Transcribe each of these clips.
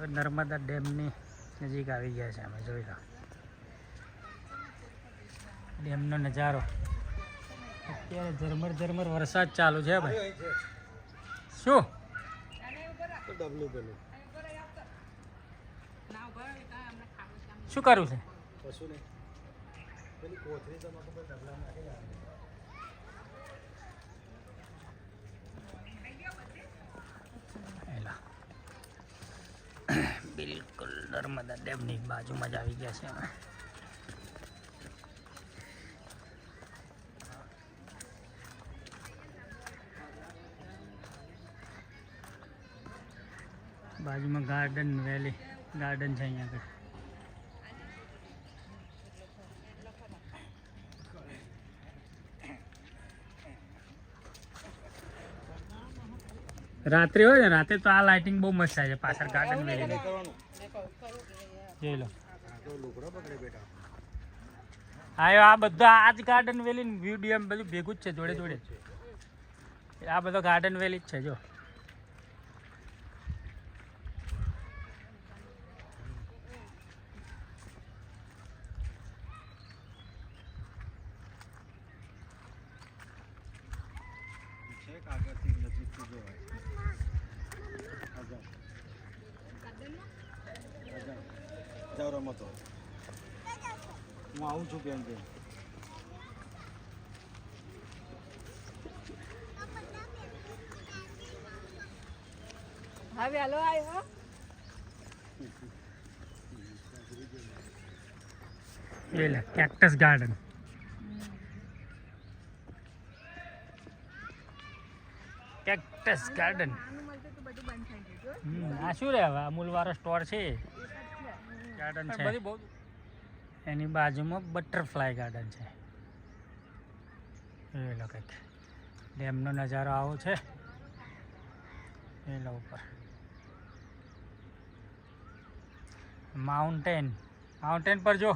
હવે નર્મદા ડેમની નજીક આવી ગયા છે અમે. જોઈ લો ડેમનો નજારો. અત્યારે ઝરમર ઝરમર વરસાદ ચાલુ છે ભાઈ. શું શું કરવું છે? બિલકુલ નર્મદા ડેમની બાજુમાં જ આવી ગયા છે અમે. બાજુમાં ગાર્ડન વેલી ગાર્ડન છે અહીંયા આગળ. રાત્રે હોય ને, રાતે તો આ લાઇટિંગ બહુ મસ્ત થાય છે પાછળ ગાર્ડન વેલી. જોઈ લો આયો આ બધા આ જ ગાર્ડન વેલી વ્યૂ ડેમ બધું ભેગું જ છે જોડે જોડે. આ બધો ગાર્ડન વેલી જ છે. જો હું આવું છું બેન. હવે હાલો આવ્યો કેક્ટસ ગાર્ડન. Cactus garden. આ શું રે હવે અમૂલ વાળો સ્ટોર છે. ગાર્ડન છે એની બાજુમાં બટરફ્લાય ગાર્ડન છે. એ લો કંઈક ડેમનો નજારો આવો છે. એ લો ઉપર માઉન્ટેન. માઉન્ટેન પર જો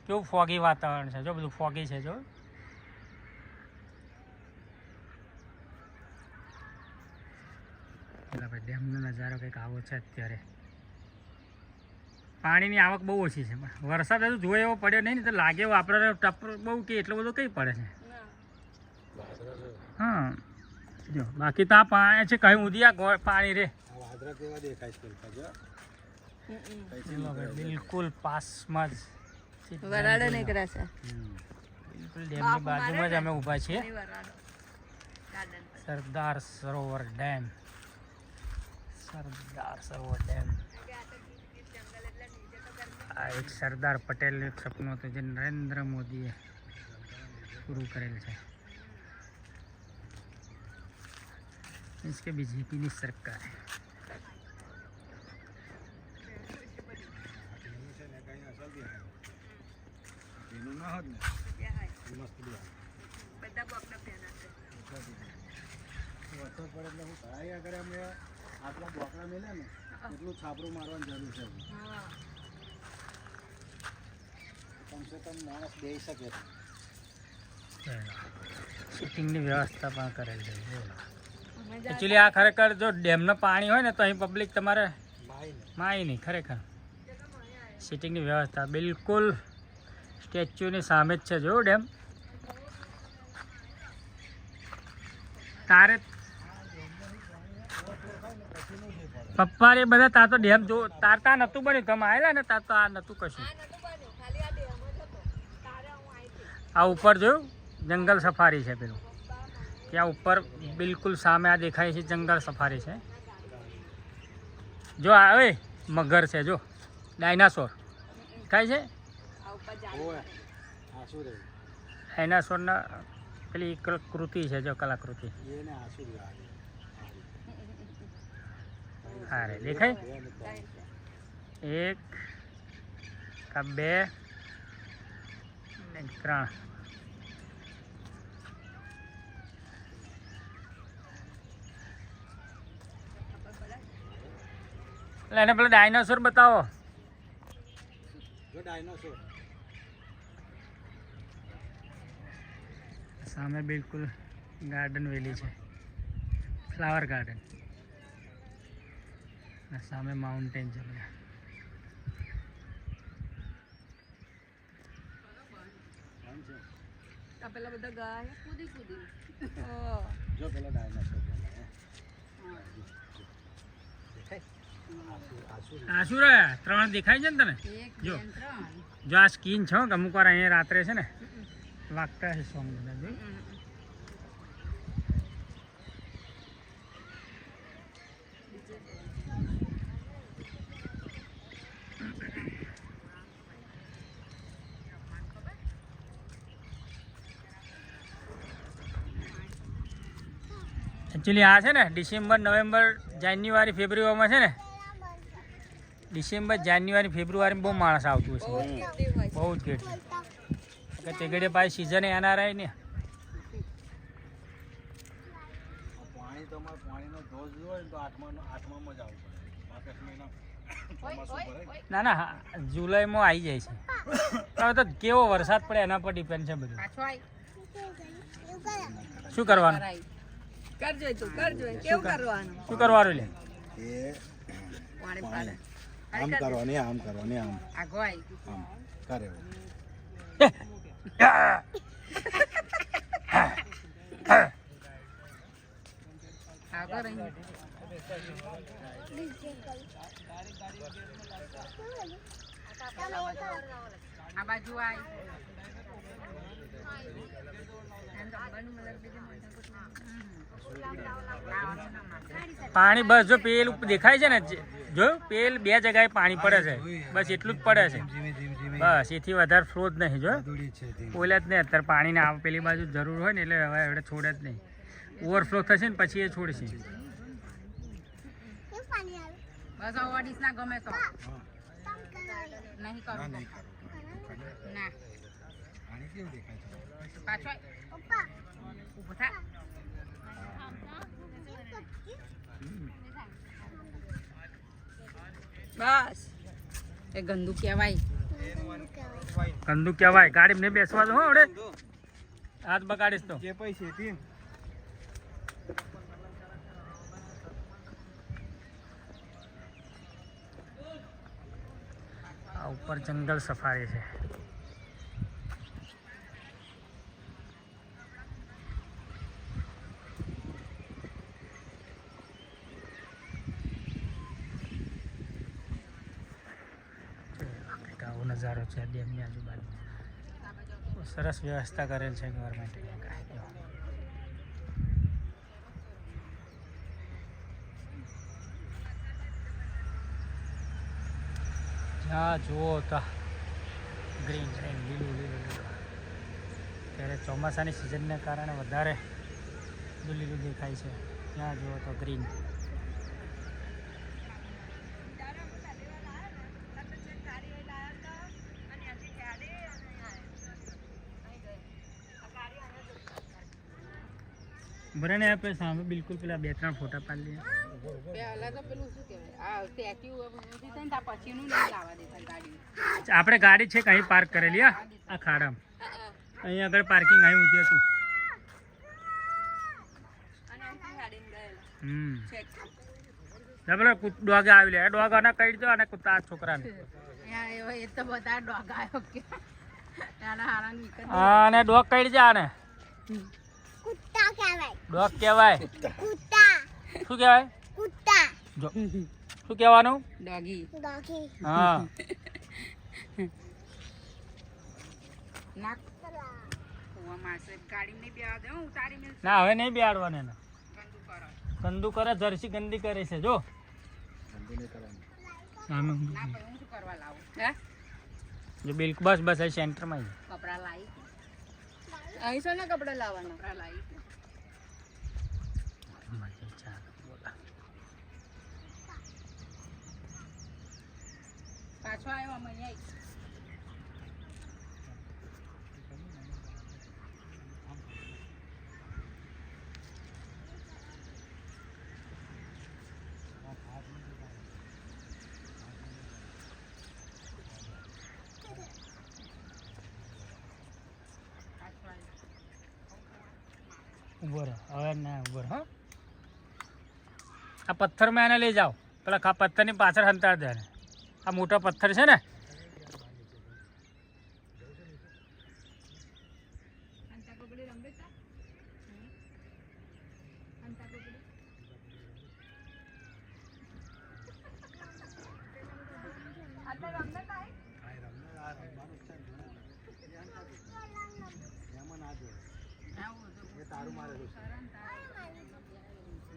કેવું ફોગી વાતાવરણ છે. જો બધું ફોગી છે. જો ભાઈ ડેમનો નજારો કંઈક આવો છે. અત્યારે પાણીની આવક બહુ ઓછી છે. વરસાદ હજુ જોયો એવો પડ્યો નહીં ને તો લાગે એવો આપણે ટપ બહુ કે એટલો બધો કઈ પડે છે. હા જો બાકી તો આ પાણી છે કઈ ઉદિયા પાણી રે બિલકુલ પાસમાં જ બિલકુલ ડેમની બાજુમાં જ અમે ઊભા છીએ. સરદાર સરોવર ડેમ. સરદાર સરોવર ડેમ આ એક સરદાર પટેલનું એક સપનું હતું જે નરેન્દ્ર મોદીએ પૂરું કરેલ છે. मीन्स के बीजेपीની સરકાર. આટલા બોકડા મેલ્યા ને એટલું છાપરું મારવાની જરૂર છે. કમસે કમ માણસ બેસી શકે. સિટિંગની વ્યવસ્થા પણ કરેલ છે. એકચ્યુઅલી આ ખરેખર જો ડેમનું પાણી હોય ને તો અહીં પબ્લિક તમારે માય નહીં. ખરેખર સિટિંગની વ્યવસ્થા બિલકુલ સ્ટેચ્યુની સામે જ છે. જો ડેમ તારે પપ્પા રે બધા તાર તો ડેમ જો તારતા નહોતું બન્યું. તમે આવેલા ને તાર તો આ નહોતું કશું. આ ઉપર જોયું જંગલ સફારી છે પેલું ત્યાં ઉપર બિલકુલ સામે આ દેખાય છે જંગલ સફારી છે. જો આવે મગર છે. જો ડાયનાસોર દેખાય છે. ડાયનાસોરના પેલી કૃતિ છે. જો કલાકૃતિ હા રે દેખાય. એક કા બે ને ત્રણ. એટલે એને પેલો ડાયનાસોર બતાવો. સામે બિલકુલ ગાર્ડન વેલી છે. Flower garden. અને સામે માઉન્ટેન છે બધા. આ પેલા બધા ગાય કૂદી કૂદી જો પેલા ડાયનાસોર આસુ રે 3 દેખાય છે ને તને? એક જો. બે ને ત્રણ. જો આ સ્કીન છે હો, કે અમુક વાર અહીંયા રાત્રે છે ને વાગતા છે સોંગ બધા જોઈ. એકચ્યુઅલી આ છે ને ડિસેમ્બર નવેમ્બર જાન્યુઆરી ફેબ્રુઆરીમાં છે ને, ડિસેમ્બર જાન્યુઆરી ફેબ્રુઆરીમાં બહુ માણસ આવતું હશે, બહુ જ ભીડ છે. કે તે ઘડીએ પાછી સિઝન એના રહે ને. પાણી તમારે પાણીનો ધોધ હોય ને તો આઠમામાં જ આવવું પડે. આકાશ મહિના ચોમાસું ભરાય. ના ના હા, જુલાઈમાં આવી જાય છે. હવે તો કેવો વરસાદ પડે એના પર ડિપેન્ડ છે બધું. પાછો આય. શું કરવાનું? કરાય. કરજો તું કરજો કેવું કરવાનું શું કરવાનું લે? એ પાણી પાડે આમ કરવાની આમ કરવાની આમ આગો આય આમ કરે એવું. આગો રહી આ બાજુ આય પાણી બસ જો પેલું દેખાય છે ને, જોયું પેલ 2 જગ્યાએ પાણી પડે છે, બસ એટલું જ પડે છે. બસ એથી વધારે ફ્લો જ નહીં. જો ઓલે જ નહીં અત્યારે પાણી ને આવે પેલી બાજુ જરૂર હોય ને એટલે હવે એવડે છોડે જ નહીં. ઓવરફ્લો થશે ને પછી એ છોડશે. બસ ઓડિસ ના ગમે તો નહીં કરું ના પાણી કેવું દેખાય છે? પાછો આય. ઊભો થા બસ એ ગંદુ કહેવાય. ગંદુ કહેવાય. ગાડીમાં નહીં બેસવા દો હો આવડે, હાથ બગાડીશ તો. જે પૈસે હતી આ ઉપર જંગલ સફારી છે. આવો નજારો છે ડેમની આજુબાજુ. સરસ વ્યવસ્થા કરેલ છે ગવર્મેન્ટે. જ્યાં જુઓ તો ગ્રીન ગ્રીન લીલું લીલું લીલું. ત્યારે ચોમાસાની સિઝનને કારણે વધારે લીલું દેખાય છે. જ્યાં જુઓ તો ગ્રીન. બરાને આપણે સામે બિલકુલ પેલા 2-3 ફોટા પાડી લઈએ. પહેલા તો પેલું શું કહેવાય આ ટેક્યુ ઊભી થાય ને ત્યાં પછીનું નહીં લાવવા દેતા ગાડી. આપણે ગાડી છે કहीं પાર્ક કરેલી આ ખાડામાં. અહીં આગળ પાર્કિંગ અહીં ઊંધી હતું. અને અહીંથી ગાડીને ગયેલા ચેક પેલો ડોગ આવી લે. ડોગ આને કહી દો અને કૂતા આ છોકરાને. એ તો બધા ડોગ આવ્યો કે એના હારા નીકળ આને ડોગ કહી દે. આને કુત્તા કહેવાય. ડોગ કહેવાય. કુત્તા શું કહેવાય? કુત્તા જો શું કહેવાનું? ડોગી ડોગી હા નાક કુવા માસે ગાડી નહીં બેવા દે હું ઉતારી મેલ ના હવે નહીં બેહાડવાનું એને. ગંદુ કરો ગંદુ કરે, જર્સી ગંદી કરે છે. જો ધંધો નહીં કરવાનો. સામે ના ભાઈ હું શું કરવા લાવું હે જો બિલકુલ બસ બસ અહીં સેન્ટરમાં જ. કપડા લાવી અહીં છે ને કપડા લાવવાના કપડા લાવી પાછો આવ્યો અમે અહીંયા ઉભો રહો હવે ના ઉભો રહો. હા આ પથ્થરમાં એને લઈ જાઓ. પેલા પથ્થરની પાછળ હંતાડ દે ને. આ મોટો પથ્થર છે ને અંતા કોકડી રમે તા અંતા કોકડી આટલા રમતા કાય આ રમવાનું જ છે ને એમાં ના જોડે આવું તો એ તારું મારે છે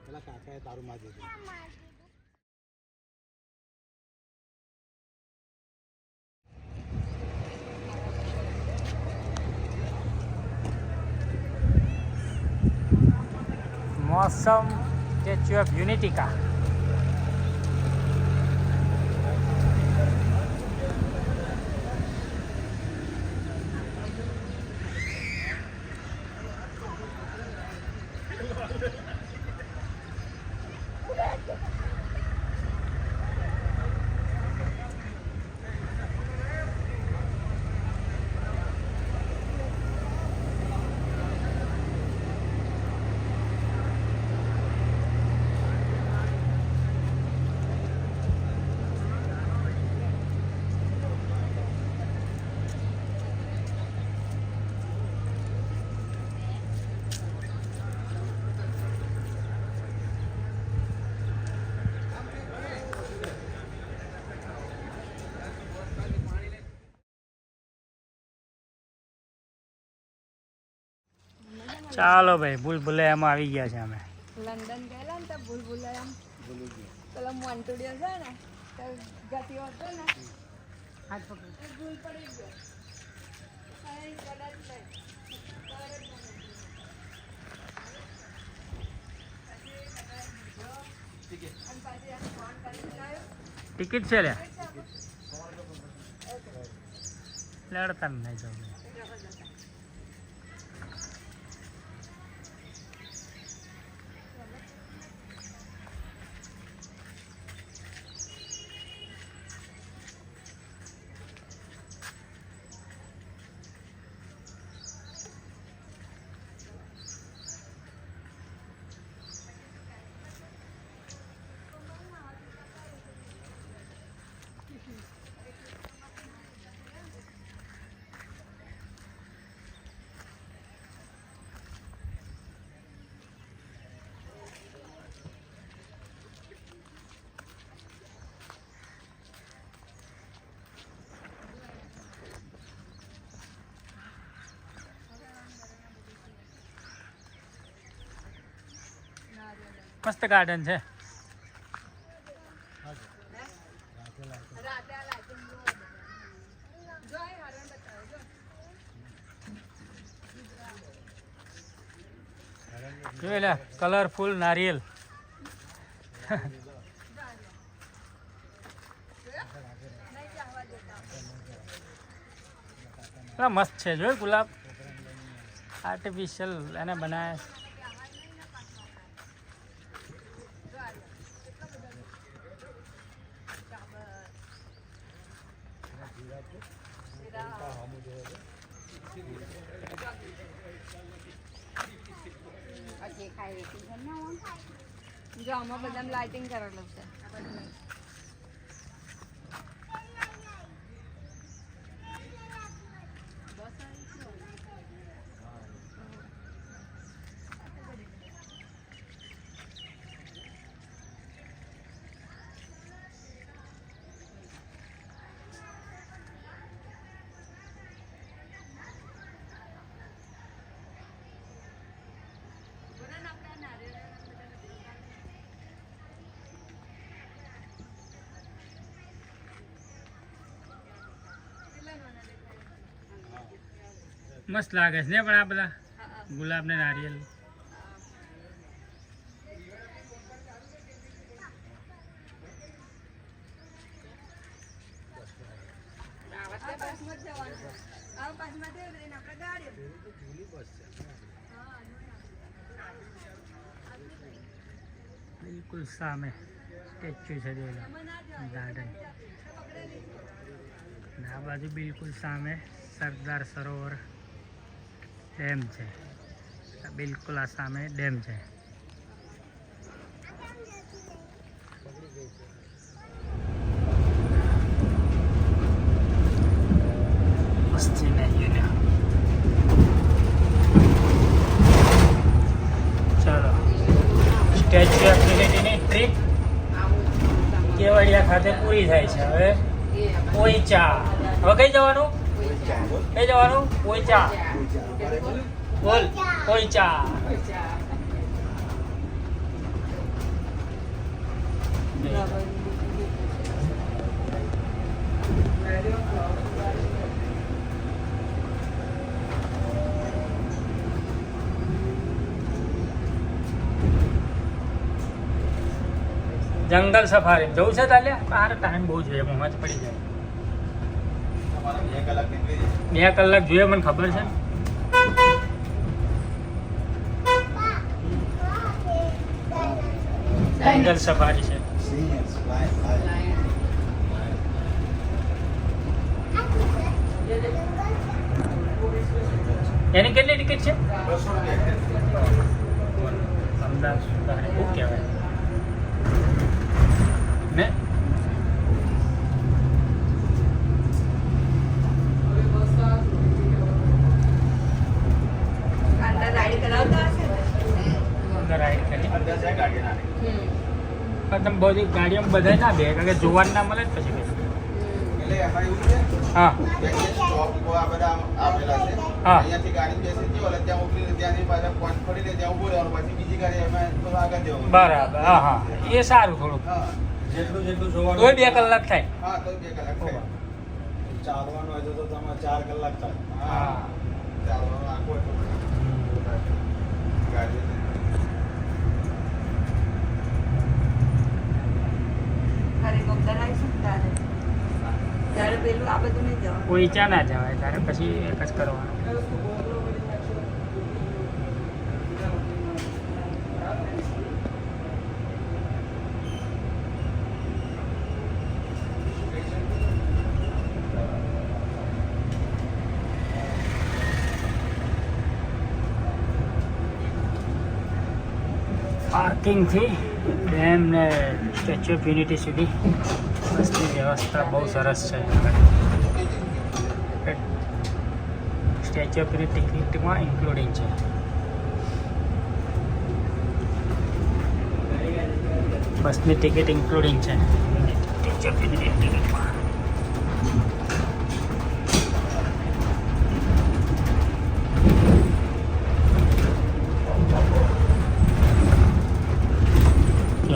પેલા કાકાએ તારું મારે છે मौसम स्टैचू ऑफ यूनिटी का ચાલો ભાઈ ભૂલભુલૈયામાં આવી ગયા છે અમે. લંડન ગયેલા ને તો ભૂલભુલૈયા પેલા મોન્ટુડિયો છે ને તો ગતિઓ હતો ને હાથ પકડ ભૂલ પડી ગયો અહીં કદાચ નહીં. ટિકિટ છે લે લડતા નહીં જાવ. મસ્ત ગાર્ડન છે. રાતે આ લાઈટિંગ જો અહીં હરણ બતાવો જો જોઈ લે કલરફુલ નારિયેલ. મસ્ત છે જોઈ ગુલાબ આર્ટિફિશિયલ એને બનાવ્યા. જો આમાં બધા લાઇટિંગ કરેલું છે. મસ્ત લાગે છે ને પણ આ બધા ગુલાબ ને નારિયેલ. બિલકુલ સામે સ્ટેચ્યુ છે ગાર્ડન. આ બાજુ બિલકુલ સામે સરદાર સરોવર ડેમ છે. બિલકુલ આ સામે ડેમ છે. મસ્તી નહીં ને. ચલો સ્ટેચ્યુ ઓફ યુનિટીની ટ્રીપ કેવડિયા ખાતે પૂરી થાય છે. હવે પોઈચા. હવે કઈ જવાનું? કઈ જવાનું? પોઈચા. બોલ પોઈચા. જંગલ સફારી જવું છે તાલ્યા? તારે ટાઈમ બહુ જોઈએ, મોમાં જ પડી જાય. તમારે 2 કલાક નીકળી જાય. 2 કલાક જોઈએ, મને ખબર છે. જંગલ સફારી છે. Seniors, lion. એની કેટલી ટિકિટ છે? 200 રૂપિયા. અમદાવાદ સુધારે બહુ કહેવાય ને. અંદર રાઈડ કરાવતા હશે ને? અંદર રાઈડ કરી અંદર છે ગાડી નાની. પણ તમે બધી ગાડીઓમાં બધા ના બે, કારણ કે જોવાનું ના મળે ને પછી કઈ. એટલે એમાં એવું છે હા કે સ્ટોપ આ બધા આપેલા છે. હા. અહીંયાથી ગાડી બેસી ગયો એટલે ત્યાં ઉતરીને ત્યાંથી પાછા પોઈન્ટ પડીને ત્યાં ઊભું રહેવાનું, પછી બીજી ગાડી એમાં થોડું આગળ જવાનું. બરાબર. હા હા એ સારું થોડુંક. હા. જેટલું જોવાનું. તોય 2 કલાક થાય. હા, તો 2 કલાક થાય. ચાલવાનું હોય તો તમે 4 કલાક થાય. હા. ચાલવાનું આખો ગાડી અરે ગોમદાર આવીશું ને તારે ત્યારે પેલું આ બધું નહીં જવાનું. પોઈચા ના જવાય, તારે પછી એક જ કરવાનું. પાર્કિંગથી ડેમ ને સ્ટેચ્યુ ઓફ યુનિટી સુધી બસની વ્યવસ્થા બહુ સરસ છે. સ્ટેચ્યુ ઓફ યુનિટી ટિકિટમાં ઇન્ક્લુડિંગ છે. બસની ટિકિટ ઇન્ક્લુડિંગ છે સ્ટેચ્યુ ઓફ યુનિટી ટિકિટમાં.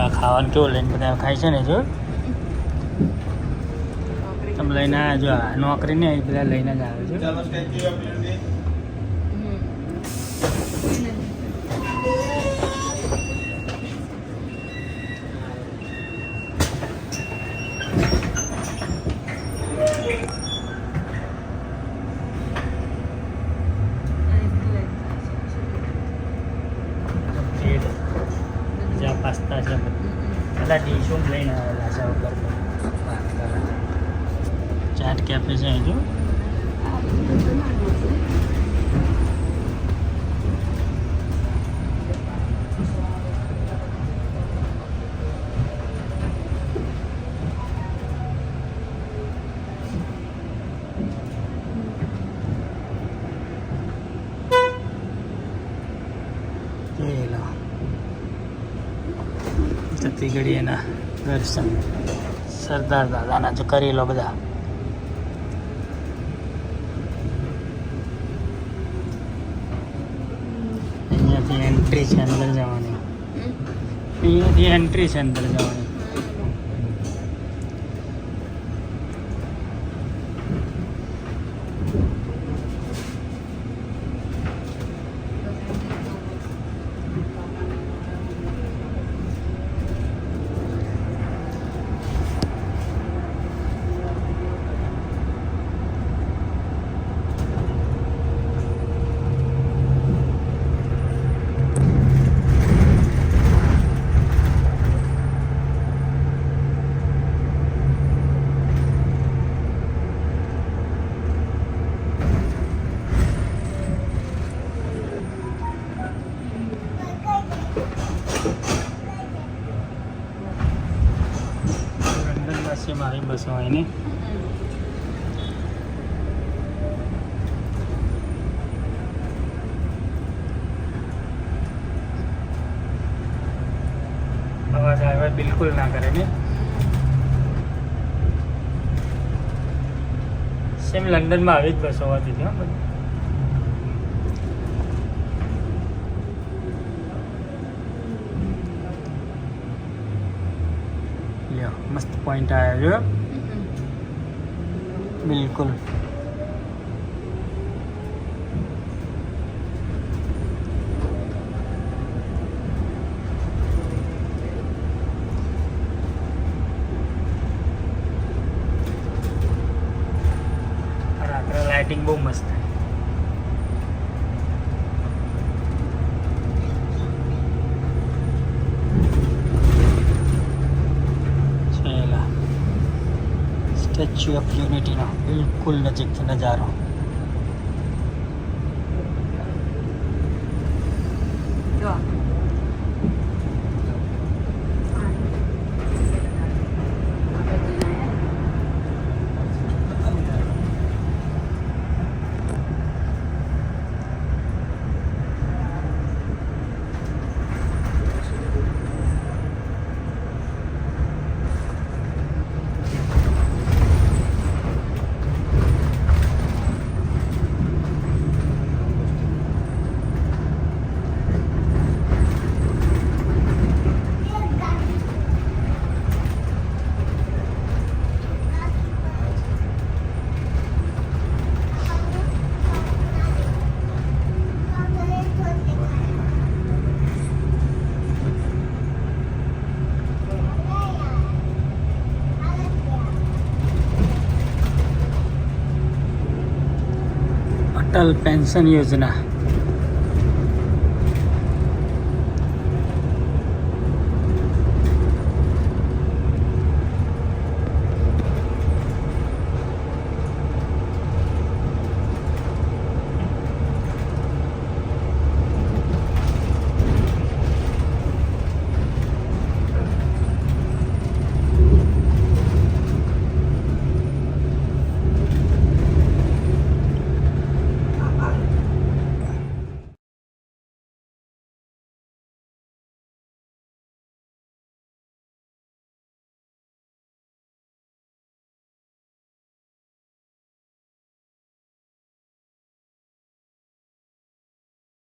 આ ખાવાનું કેવું લઈને બધા ખાય છે ને, જો તમે લઈને આવ્યા જો. આ નોકરી ને બધા લઈને જ આવે છે. ચાલો સ્ટેચ્યુ ઓફ યુનિટી. બ્રેડ, જ્યાં પાસ્તા છે બધા ડીશો લઈને આવેલા છે. ઉપર ચાટ કેફે છે જો. જતી ઘડી એના દર્શન સરદાર દાદાના જો કરી લો બધા. અહીંયાથી એન્ટ્રી છે અંદર જવાની. અહીંયાથી એન્ટ્રી છે અંદર જવાની. સિસ્ટમ આવી બસો એની અવાજ આવે બિલકુલ ના કરે ને સેમ લંડનમાં આવી જ બસો હોતી હતી બધી લ્યો મસ્ત પોઈન્ટ આવ્યો બિલકુલ રાત્રે લાઇટિંગ બહુ મસ્ત થાય છેલ્લા સ્ટેચ્યુ ઓફ યુનિટીનો બિલકુલ નજીકથી નજારો જો અટલ પેન્શન યોજના